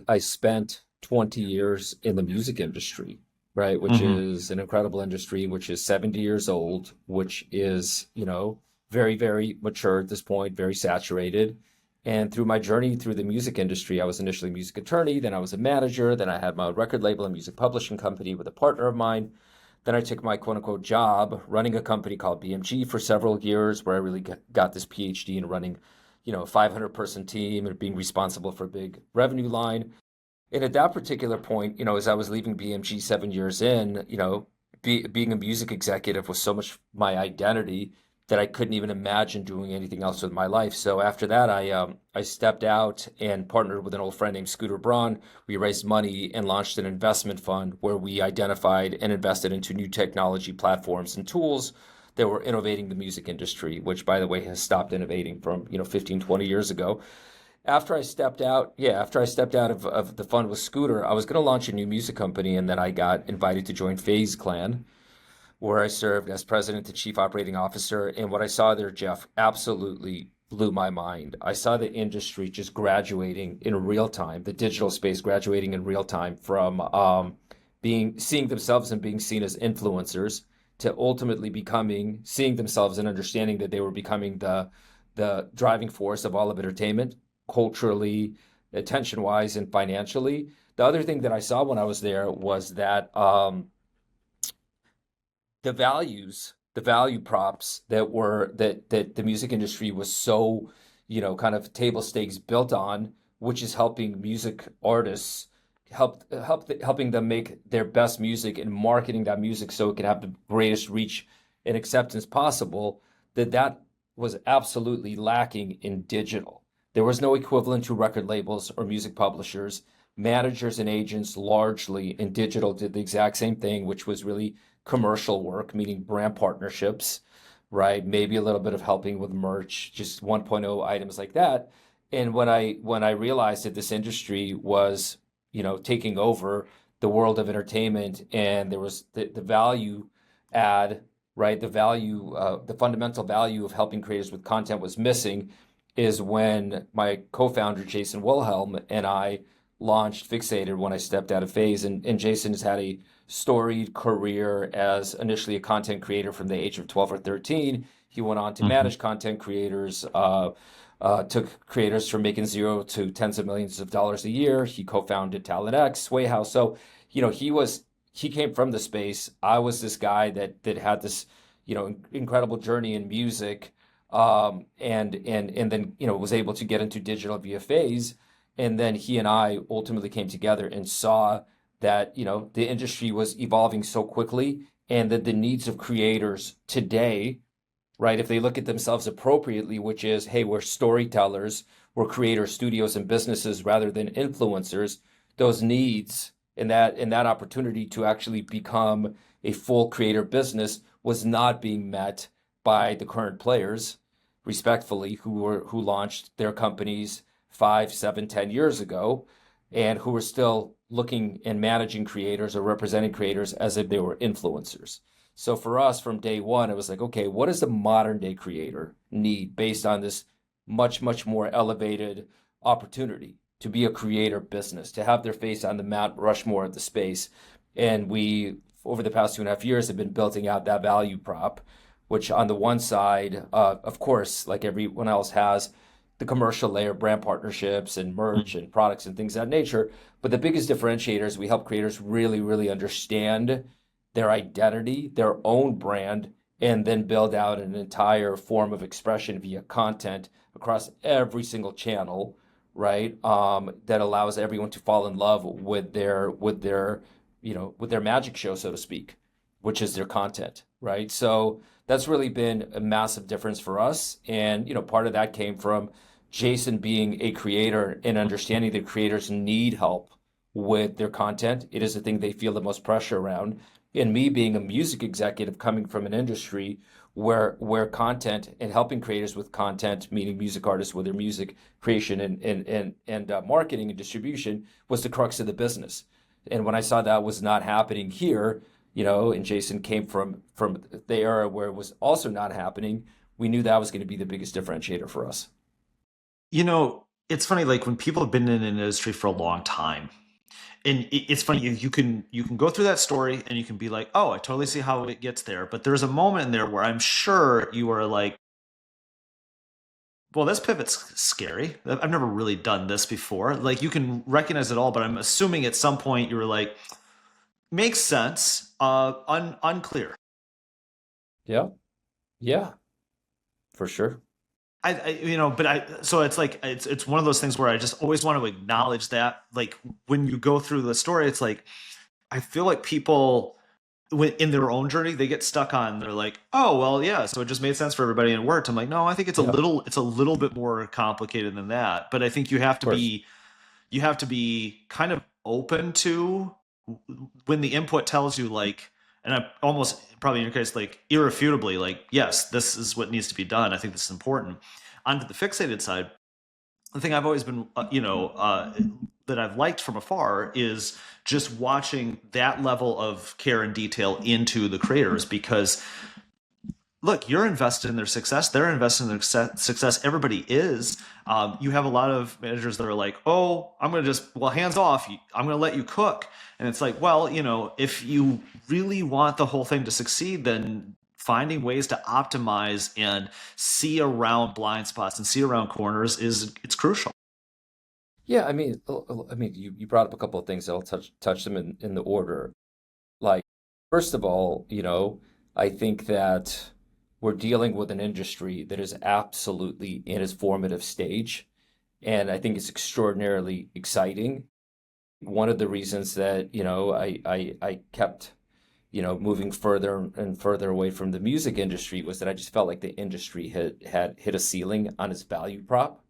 I spent 20 years in the music industry, right? Which Hmm. is an incredible industry, which is 70 years old, which is, very, very mature at this point, very saturated. And through my journey through the music industry, I was initially a music attorney, then I was a manager, then I had my own record label and music publishing company with a partner of mine. Then I took my quote unquote job running a company called BMG for several years, where I really got this PhD in running, a 500-person team and being responsible for a big revenue line. And at that particular point, as I was leaving BMG 7 years in, being a music executive was so much my identity that I couldn't even imagine doing anything else with my life. So after that, I stepped out and partnered with an old friend named Scooter Braun. We raised money and launched an investment fund where we identified and invested into new technology platforms and tools that were innovating the music industry, which by the way has stopped innovating from 15, 20 years ago. After I stepped out of the fund with Scooter, I was going to launch a new music company, and then I got invited to join FaZe Clan, where I served as president and chief operating officer. And what I saw there, Jeff, absolutely blew my mind. I saw the industry just graduating in real time, the digital space graduating in real time from being seeing themselves and being seen as influencers to ultimately becoming seeing themselves and understanding that they were becoming the driving force of all of entertainment, culturally, attention wise, and financially. The other thing that I saw when I was there was that the value props that the music industry was so, kind of table stakes built on, which is helping music artists helping them make their best music and marketing that music so it can have the greatest reach and acceptance possible, that was absolutely lacking in digital. There was no equivalent to record labels or music publishers. Managers and agents largely in digital did the exact same thing, which was really commercial work, meaning brand partnerships, right? Maybe a little bit of helping with merch, just 1.0 items like that. And when I realized that this industry was, taking over the world of entertainment, and there was the value add, right? The fundamental value of helping creators with content was missing, is when my co-founder Jason Wilhelm and I launched Fixated when I stepped out of FaZe. And Jason has had a storied career as initially a content creator from the age of 12 or 13. He went on to Hmm. manage content creators, took creators from making zero to tens of millions of dollars a year. He co-founded Talent X, Sway House. So, he came from the space. I was this guy that had this, incredible journey in music, and then was able to get into digital via FaZe. And then he and I ultimately came together and saw that the industry was evolving so quickly, and that the needs of creators today, right, if they look at themselves appropriately, which is, hey, we're storytellers, we're creators, studios, and businesses rather than influencers, those needs and that opportunity to actually become a full creator business was not being met by the current players, respectfully, who launched their companies 5, 7, 10 years ago, and who were still looking and managing creators or representing creators as if they were influencers. So for us from day one, it was like, okay, what does the modern day creator need based on this much, much more elevated opportunity to be a creator business, to have their face on the Mount Rushmore of the space? And we, over the past 2.5 years, have been building out that value prop, which on the one side, of course, like everyone else has, the commercial layer, brand partnerships and merch and products and things of that nature. But the biggest differentiator is we help creators really, really understand their identity, their own brand, and then build out an entire form of expression via content across every single channel, right? That allows everyone to fall in love with their magic show, so to speak, which is their content, right? So that's really been a massive difference for us. And, part of that came from Jason being a creator and understanding that creators need help with their content. It is the thing they feel the most pressure around. And me being a music executive coming from an industry where content and helping creators with content, meaning music artists with their music creation and marketing and distribution, was the crux of the business. And when I saw that was not happening here, and Jason came from the era where it was also not happening, we knew that was going to be the biggest differentiator for us. You know, it's funny, like when people have been in an industry for a long time, and it's funny, you can go through that story and you can be like, oh, I totally see how it gets there. But there's a moment in there where I'm sure you are like, well, this pivot's scary. I've never really done this before. Like you can recognize it all, but I'm assuming at some point you were like, makes sense. Unclear. Yeah, yeah, for sure. But so it's like it's one of those things where I just always want to acknowledge that. Like when you go through the story, it's like I feel like people in their own journey they get stuck on. They're like, oh well, yeah, so it just made sense for everybody and it worked. I'm like, no, I think Yeah, of it's a little bit more complicated than that. But I think course. you have to be kind of open to when the input tells you like, and I'm almost probably in your case like irrefutably like, yes, this is what needs to be done. I think this is important. Onto the fixated side, the thing I've always been that I've liked from afar is just watching that level of care and detail into the creators because look, you're invested in their success. They're invested in their success. Everybody is. You have a lot of managers that are like, oh, I'm going to just, well, hands off. I'm going to let you cook. And it's like, well, if you really want the whole thing to succeed, then finding ways to optimize and see around blind spots and see around corners it's crucial. Yeah, I mean, you brought up a couple of things. I'll touch them in the order. Like, first of all, I think that we're dealing with an industry that is absolutely in its formative stage, and I think it's extraordinarily exciting. One of the reasons that, I kept, moving further and further away from the music industry was that I just felt like the industry had hit a ceiling on its value prop,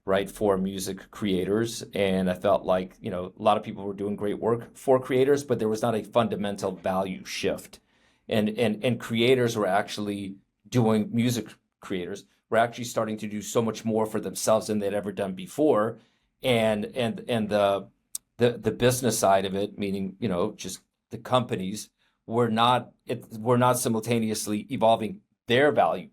right, for music creators. And I felt like, a lot of people were doing great work for creators, but there was not a fundamental value shift. And creators were actually doing music creators were actually starting to do so much more for themselves than they'd ever done before. And the business side of it, meaning, just the companies were not simultaneously evolving their value.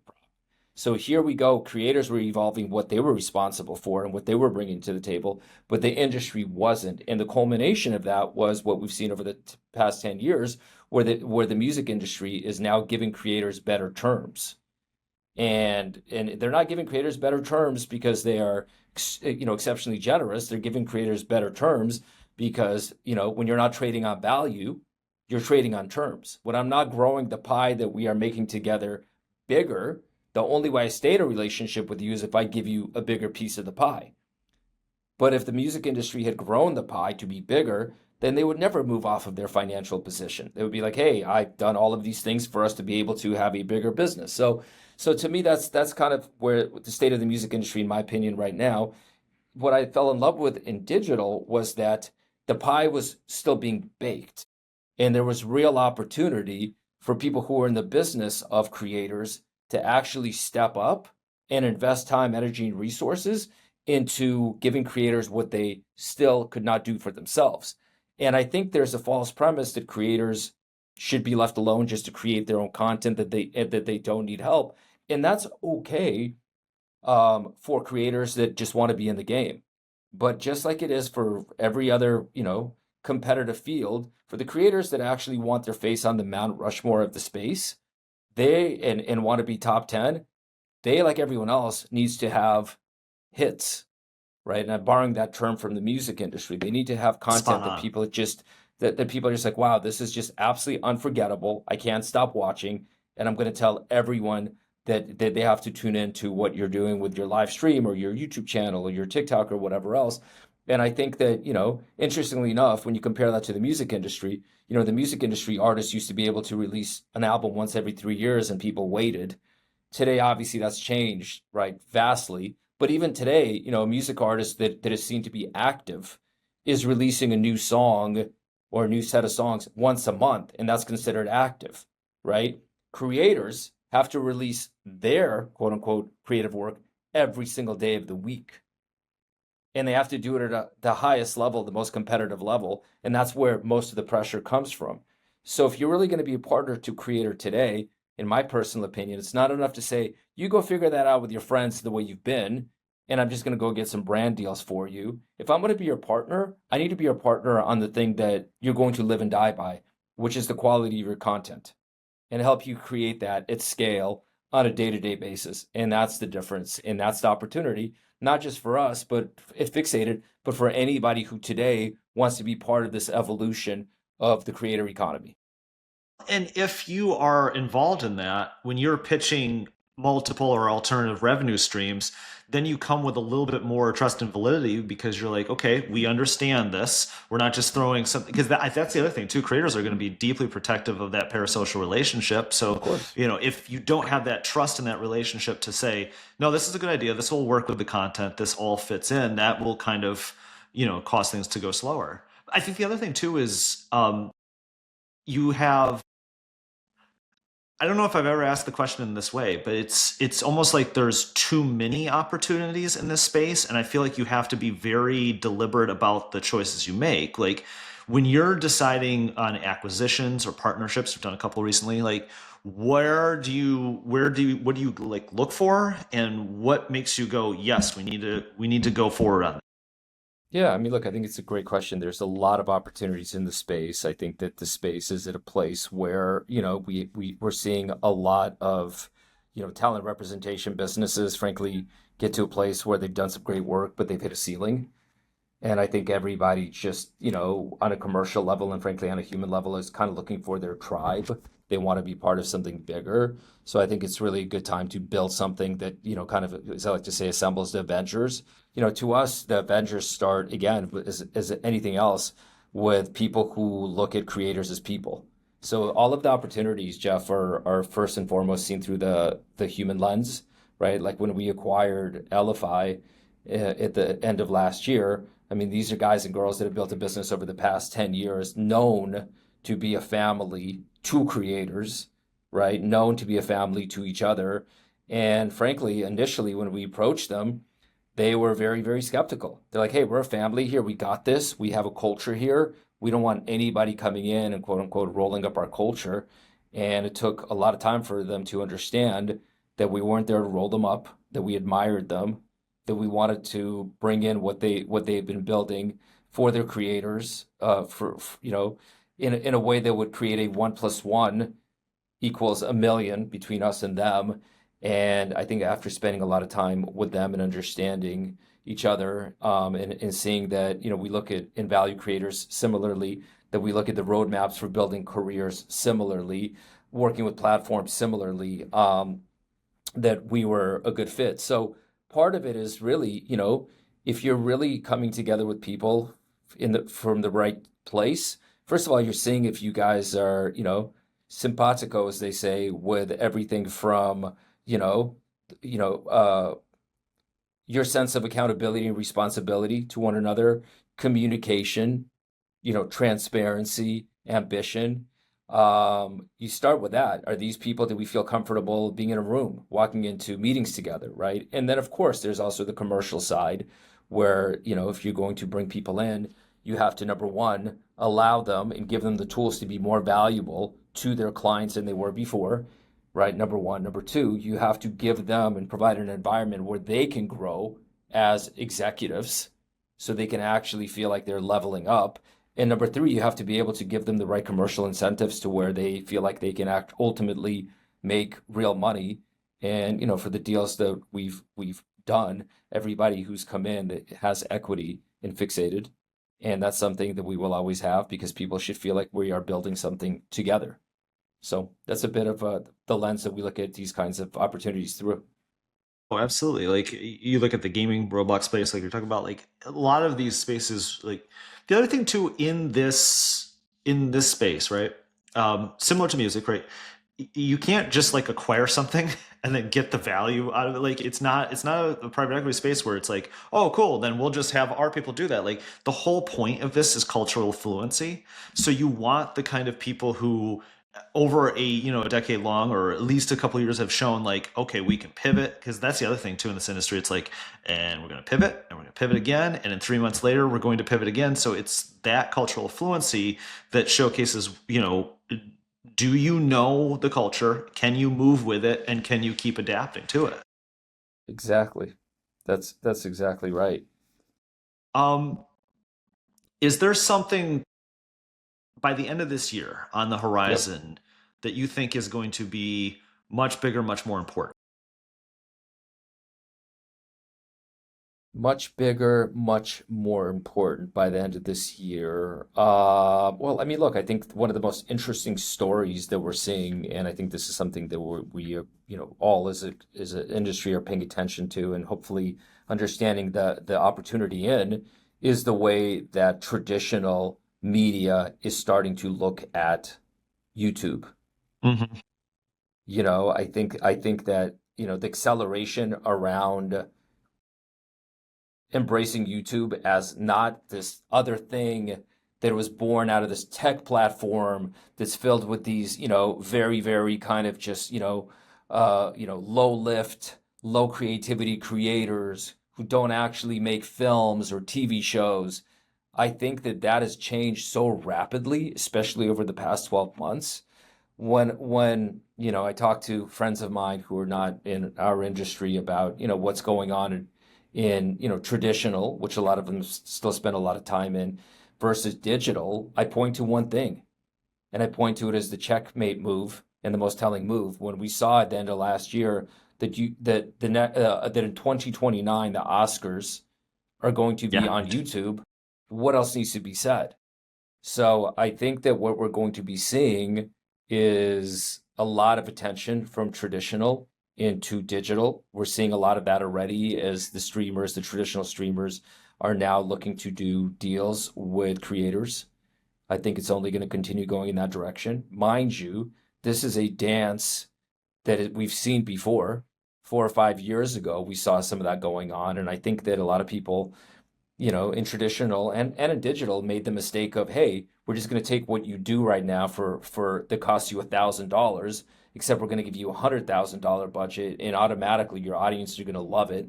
So here we go. Creators were evolving what they were responsible for and what they were bringing to the table, but the industry wasn't. And the culmination of that was what we've seen over the past 10 years, where the music industry is now giving creators better terms. And they're not giving creators better terms because they are, exceptionally generous. They're giving creators better terms because, when you're not trading on value, you're trading on terms. When I'm not growing the pie that we are making together bigger, the only way I stay in a relationship with you is if I give you a bigger piece of the pie. But if the music industry had grown the pie to be bigger, then they would never move off of their financial position. They would be like, "Hey, I've done all of these things for us to be able to have a bigger business." So to me, that's kind of where the state of the music industry, in my opinion, right now. What I fell in love with in digital was that the pie was still being baked, and there was real opportunity for people who are in the business of creators to actually step up and invest time, energy, and resources into giving creators what they still could not do for themselves. And I think there's a false premise that creators should be left alone just to create their own content, that they don't need help. And that's okay, for creators that just want to be in the game. But just like it is for every other, competitive field, for the creators that actually want their face on the Mount Rushmore of the space, and want to be top 10, they, like everyone else, needs to have hits, right? And I'm borrowing that term from the music industry. They need to have Spot content that on. people just that people are just like, wow, this is just absolutely unforgettable. I can't stop watching, and I'm going to tell everyone that they have to tune into what you're doing with your live stream or your YouTube channel or your TikTok or whatever else. And I think that, interestingly enough, when you compare that to the music industry, the music industry artists used to be able to release an album once every 3 years and people waited. Today, obviously, that's changed, right, vastly. But even today, a music artist that is seen to be active is releasing a new song or a new set of songs once a month, and that's considered active, right? Creators have to release their quote unquote creative work every single day of the week. And they have to do it at the highest level, the most competitive level. And that's where most of the pressure comes from. So if you're really going to be a partner to creator today, in my personal opinion, it's not enough to say, you go figure that out with your friends the way you've been and I'm just going to go get some brand deals for you. If I'm going to be your partner, I need to be your partner on the thing that you're going to live and die by, which is the quality of your content, and help you create that at scale on a day-to-day basis. And that's the difference. And that's the opportunity, not just for us, but it fixated, but for anybody who today wants to be part of this evolution of the creator economy. And if you are involved in that, when you're pitching multiple or alternative revenue streams, then you come with a little bit more trust and validity because you're like, okay, we understand this. We're not just throwing something, because that's the other thing too. Creators are going to be deeply protective of that parasocial relationship. Of So, course. if you don't have that trust in that relationship to say, no, this is a good idea, this will work with the content, this all fits in, that will kind of, cause things to go slower. I think the other thing too is you have I don't know if I've ever asked the question in this way, but it's almost like there's too many opportunities in this space, and I feel like you have to be very deliberate about the choices you make. Like when you're deciding on acquisitions or partnerships, we've done a couple recently, like what do you like look for, and what makes you go, yes, we need to go forward on that. Yeah, I mean, look, I think it's a great question. There's a lot of opportunities in the space. I think that the space is at a place where, we're seeing a lot of, talent representation businesses, frankly, get to a place where they've done some great work, but they've hit a ceiling. And I think everybody just, on a commercial level and frankly on a human level is kind of looking for their tribe. They want to be part of something bigger. So I think it's really a good time to build something that, kind of, as I like to say, assembles the Avengers. To us, the Avengers start again, as anything else, with people who look at creators as people. So all of the opportunities, Jeff, are first and foremost seen through the human lens, right? Like when we acquired Elify at the end of last year. I mean, these are guys and girls that have built a business over the past 10 years, known to be a family to creators, right? Known to be a family to each other. And frankly, initially, when we approached them, they were very, very skeptical. They're like, hey, we're a family here. We got this. We have a culture here. We don't want anybody coming in and quote unquote rolling up our culture. And it took a lot of time for them to understand that we weren't there to roll them up, that we admired them, that we wanted to bring in what they've been building for their creators, in a way that would create a 1 plus 1 equals a million between us and them. And I think after spending a lot of time with them and understanding each other, and seeing that, we look at in value creators similarly, that we look at the roadmaps for building careers similarly, working with platforms similarly, that we were a good fit. So part of it is really, if you're really coming together with people from the right place, first of all, you're seeing if you guys are, simpatico, as they say, with everything from, you know, you know, uh, your sense of accountability and responsibility to one another, communication, transparency, ambition. You start with that. Are these people that we feel comfortable being in a room, walking into meetings together, right? And then, of course, there's also the commercial side where, if you're going to bring people in, you have to, number one, allow them and give them the tools to be more valuable to their clients than they were before, right? Number one. Number two, you have to give them and provide an environment where they can grow as executives so they can actually feel like they're leveling up. And number three, you have to be able to give them the right commercial incentives to where they feel like they can act ultimately make real money. And for the deals that we've done, everybody who's come in that has equity in Fixated, and that's something that we will always have because people should feel like we are building something together. So that's a bit of the lens that we look at these kinds of opportunities through. Oh, absolutely. Like you look at the gaming Roblox space, like you're talking about, like a lot of these spaces, like the other thing too in this space, right? Similar to music, right? You can't just like acquire something and then get the value out of it. Like it's not a private equity space where it's like, oh, cool, then we'll just have our people do that. Like the whole point of this is cultural fluency. So you want the kind of people who over a decade long or at least a couple of years have shown like, okay, we can pivot, because that's the other thing too in this industry. It's like, and we're going to pivot and we're going to pivot again, and then 3 months later we're going to pivot again. So it's that cultural fluency that showcases, do you know the culture, can you move with it, and can you keep adapting to it? Exactly. That's exactly right. Um, is there something by the end of this year on the Yep. horizon that you think is going to be much bigger, much more important? Much bigger, much more important by the end of this year. Well, I mean, look, I think one of the most interesting stories that we're seeing, and I think this is something that all as an industry are paying attention to, and hopefully understanding the opportunity in, is the way that traditional media is starting to look at YouTube. Hmm. I think that, the acceleration around embracing YouTube as not this other thing that was born out of this tech platform that's filled with these, very, very kind of just, low lift, low creativity creators who don't actually make films or TV shows. I think that that has changed so rapidly, especially over the past 12 months. When I talk to friends of mine who are not in our industry about what's going on in traditional, which a lot of them still spend a lot of time in, versus digital, I point to one thing, and I point to it as the checkmate move and the most telling move. When we saw at the end of last year that in 2029 the Oscars are going to be Yeah. on YouTube, what else needs to be said? So I think that what we're going to be seeing is a lot of attention from traditional into digital. We're seeing a lot of that already as the traditional streamers, are now looking to do deals with creators. I think it's only going to continue going in that direction. Mind you, this is a dance that we've seen before. 4 or 5 years ago, we saw some of that going on. And I think that a lot of people in traditional and in digital made the mistake of, hey, we're just going to take what you do right now for that costs you $1,000, except we're going to give you $100,000 budget, and automatically your audience are going to love it.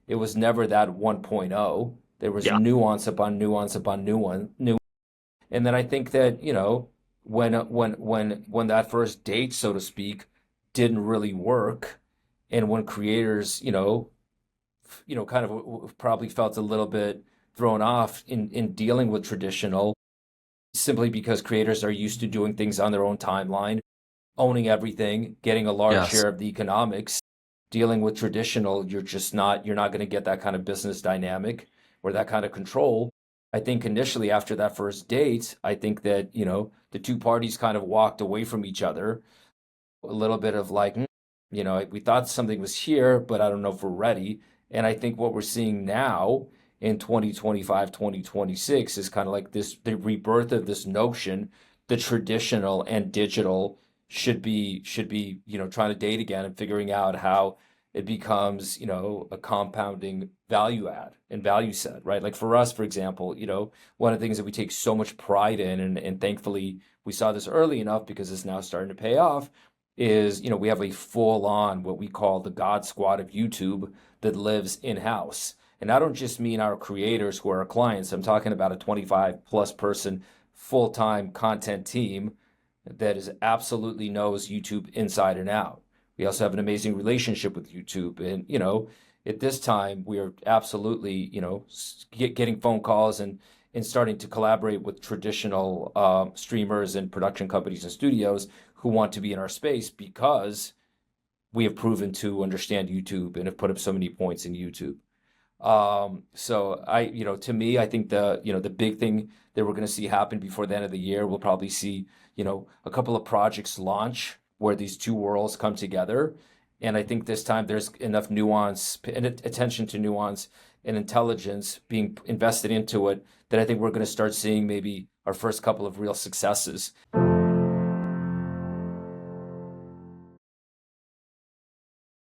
It was never that 1.0. There was Yeah. nuance upon nuance upon new. And then I think that, when that first date, so to speak, didn't really work, and when creators, kind of probably felt a little bit thrown off in dealing with traditional, simply because creators are used to doing things on their own timeline, owning everything, getting a large Yes. share of the economics. Dealing with traditional, you're not going to get that kind of business dynamic or that kind of control. I think initially after that first date, I think that, the two parties kind of walked away from each other a little bit of like, we thought something was here, but I don't know if we're ready. And I think what we're seeing now in 2025, 2026 is kind of like the rebirth of this notion the traditional and digital should be, trying to date again and figuring out how it becomes, a compounding value add and value set, right? Like for us, for example, one of the things that we take so much pride in, and thankfully we saw this early enough because it's now starting to pay off, is, we have a full on what we call the God Squad of YouTube that lives in house. And I don't just mean our creators who are our clients. I'm talking about a 25 plus person full time content team that is absolutely knows YouTube inside and out. We also have an amazing relationship with YouTube. And, at this time, we are absolutely, getting phone calls and starting to collaborate with traditional streamers and production companies and studios who want to be in our space because we have proven to understand YouTube and have put up so many points in YouTube. So to me, I think the big thing that we're going to see happen before the end of the year, we'll probably see, a couple of projects launch where these two worlds come together. And I think this time there's enough nuance and attention to nuance and intelligence being invested into it that I think we're going to start seeing maybe our first couple of real successes.